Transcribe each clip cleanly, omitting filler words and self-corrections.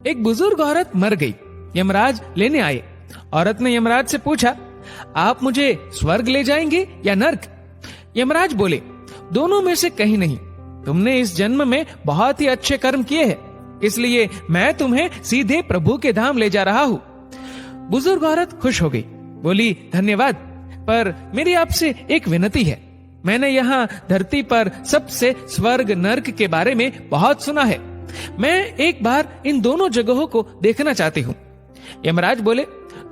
एक बुजुर्ग औरत मर गई। यमराज लेने आए। औरत ने यमराज से पूछा, आप मुझे स्वर्ग ले जाएंगे या नर्क? यमराज बोले, दोनों में से कहीं नहीं। तुमने इस जन्म में बहुत ही अच्छे कर्म किए हैं, इसलिए मैं तुम्हें सीधे प्रभु के धाम ले जा रहा हूँ। बुजुर्ग औरत खुश हो गई, बोली, धन्यवाद, पर मेरी आपसे एक विनती है। मैंने यहाँ धरती पर सबसे स्वर्ग नर्क के बारे में बहुत सुना है। मैं एक बार इन दोनों जगहों को देखना चाहती हूँ। यमराज बोले,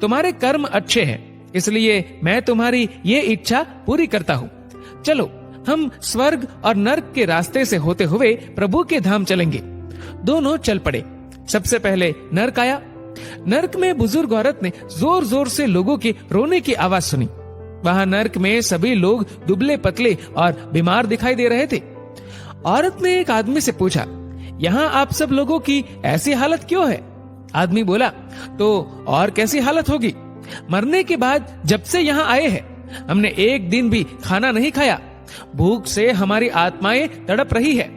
तुम्हारे कर्म अच्छे हैं, इसलिए मैं तुम्हारी ये इच्छा पूरी करता हूँ। चलो हम स्वर्ग और नर्क के रास्ते से होते हुए प्रभु के धाम चलेंगे। दोनों चल पड़े। सबसे पहले नर्क आया। नर्क में बुजुर्ग औरत ने जोर जोर से लोगों की रोने की आवाज सुनी। वहां नर्क में सभी लोग दुबले पतले और बीमार दिखाई दे रहे थे। औरत ने एक आदमी से पूछा, यहाँ आप सब लोगों की ऐसी हालत क्यों है? आदमी बोला, तो और कैसी हालत होगी? मरने के बाद जब से यहाँ आए हैं, हमने एक दिन भी खाना नहीं खाया। भूख से हमारी आत्माएं तड़प रही है।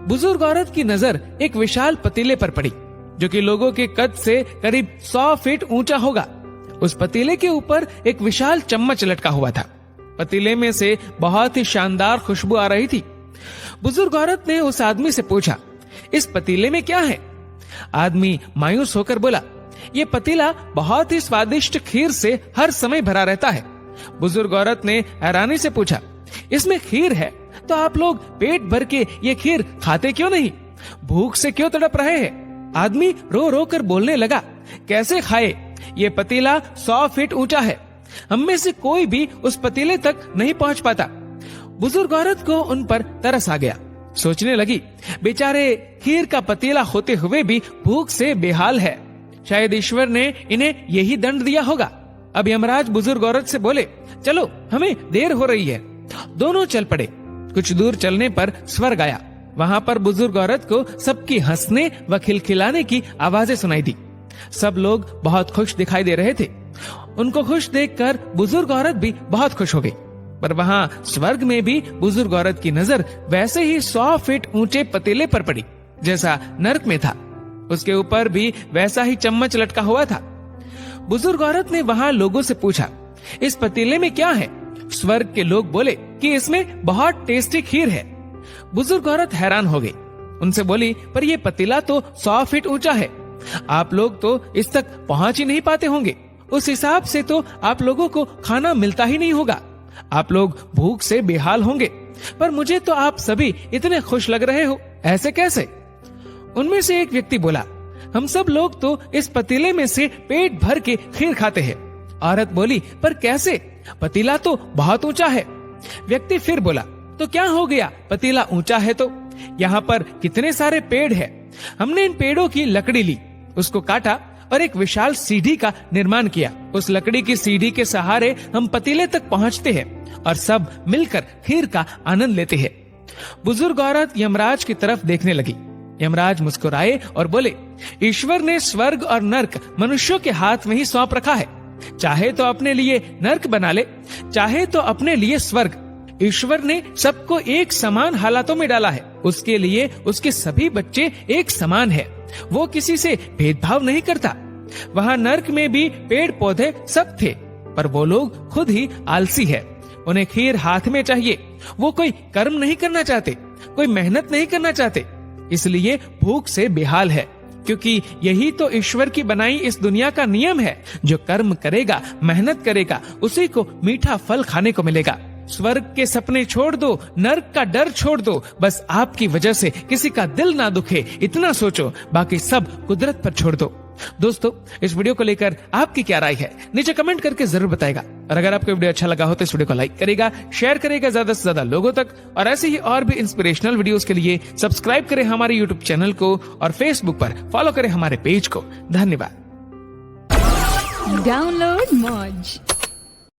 बुजुर्ग औरत की नजर एक विशाल पतीले पर पड़ी, जो कि लोगों के कद से करीब 100 फीट ऊंचा होगा। उस पतीले के ऊपर एक विशाल चम्मच लटका हुआ था। पतीले में से बहुत ही शानदार खुशबू आ रही थी। बुजुर्ग औरत ने उस आदमी से पूछा, इस पतीले में क्या है? आदमी मायूस होकर बोला, ये पतीला बहुत ही स्वादिष्ट खीर से हर समय भरा रहता है। बुजुर्ग औरत ने हैरानी से पूछा, इसमें खीर है तो आप लोग पेट भर के ये खीर खाते क्यों नहीं? भूख से क्यों तड़प रहे हैं? आदमी रो रो कर बोलने लगा, कैसे खाए? ये पतीला 100 फीट ऊंचा है। हम में से कोई भी उस पतीले तक नहीं पहुंच पाता। बुजुर्ग औरत को उन पर तरस आ गया। सोचने लगी, बेचारे खीर का पतीला होते हुए भी भूख से बेहाल है। शायद ईश्वर ने इन्हें यही दंड दिया होगा। अब यमराज बुजुर्ग औरत से बोले, चलो हमें देर हो रही है। दोनों चल पड़े। कुछ दूर चलने पर स्वर्ग आया। वहां पर बुजुर्ग औरत को सबकी हंसने व खिलखिलाने की आवाजें सुनाई दी। सब लोग बहुत खुश दिखाई दे रहे थे। उनको खुश देखकर बुजुर्ग औरत भी बहुत खुश हो गई। पर वहां स्वर्ग में भी बुजुर्ग औरत की नजर वैसे ही 100 फीट ऊंचे पतीले पर पड़ी जैसा नर्क में था। उसके ऊपर भी वैसा ही चम्मच लटका हुआ था। बुजुर्ग औरत ने वहां लोगों से पूछा, इस पतीले में क्या है? स्वर्ग के लोग बोले कि इसमें बहुत टेस्टी खीर है। बुजुर्ग औरत हैरान हो गई। उनसे बोली, पर यह पतीला तो 100 फीट ऊंचा है। आप लोग तो इस तक पहुंच ही नहीं पाते होंगे। उस हिसाब से तो आप लोगों को खाना मिलता ही नहीं होगा। आप लोग भूख से बेहाल होंगे। पर मुझे तो आप सभी इतने खुश लग रहे हो, ऐसे कैसे? उनमें से एक व्यक्ति बोला, हम सब लोग तो इस पतीले में से पेट भर के खीर खाते हैं। औरत बोली, पर कैसे? पतीला तो बहुत ऊंचा है। व्यक्ति फिर बोला, तो क्या हो गया? पतीला ऊंचा है तो यहाँ पर कितने सारे पेड़ हैं। हमने इन पेड़ों की लकड़ी ली, उसको काटा और एक विशाल सीढ़ी का निर्माण किया। उस लकड़ी की सीढ़ी के सहारे हम पतीले तक पहुँचते हैं और सब मिलकर खीर का आनंद लेते हैं। बुजुर्ग औरत यमराज की तरफ देखने लगी। यमराज मुस्कुराए और बोले, ईश्वर ने स्वर्ग और नर्क मनुष्यों के हाथ में ही सौंप रखा है। चाहे तो अपने लिए नर्क बना ले, चाहे तो अपने लिए स्वर्ग। ईश्वर ने सबको एक समान हालातों में डाला है। उसके लिए उसके सभी बच्चे एक समान है। वो किसी से भेदभाव नहीं करता। वहाँ नर्क में भी पेड़ पौधे सब थे, पर वो लोग खुद ही आलसी है। उन्हें खीर हाथ में चाहिए। वो कोई कर्म नहीं करना चाहते, कोई मेहनत नहीं करना चाहते, इसलिए भूख से बेहाल है। क्योंकि यही तो ईश्वर की बनाई इस दुनिया का नियम है। जो कर्म करेगा, मेहनत करेगा, उसी को मीठा फल खाने को मिलेगा। स्वर्ग के सपने छोड़ दो, नर्क का डर छोड़ दो। बस आपकी वजह से किसी का दिल ना दुखे, इतना सोचो। बाकी सब कुदरत पर छोड़ दो। दोस्तों, इस वीडियो को लेकर आपकी क्या राय है, नीचे कमेंट करके जरूर बताएगा। और अगर आपको वीडियो अच्छा लगा हो तो इस वीडियो को लाइक करेगा, शेयर करेगा ज्यादा से ज्यादा लोगों तक। और ऐसे ही और भी इंस्पिरेशनल वीडियोस के लिए सब्सक्राइब करें हमारे यूट्यूब चैनल को और फेसबुक पर फॉलो करें हमारे पेज को। धन्यवाद। डाउनलोड मौज।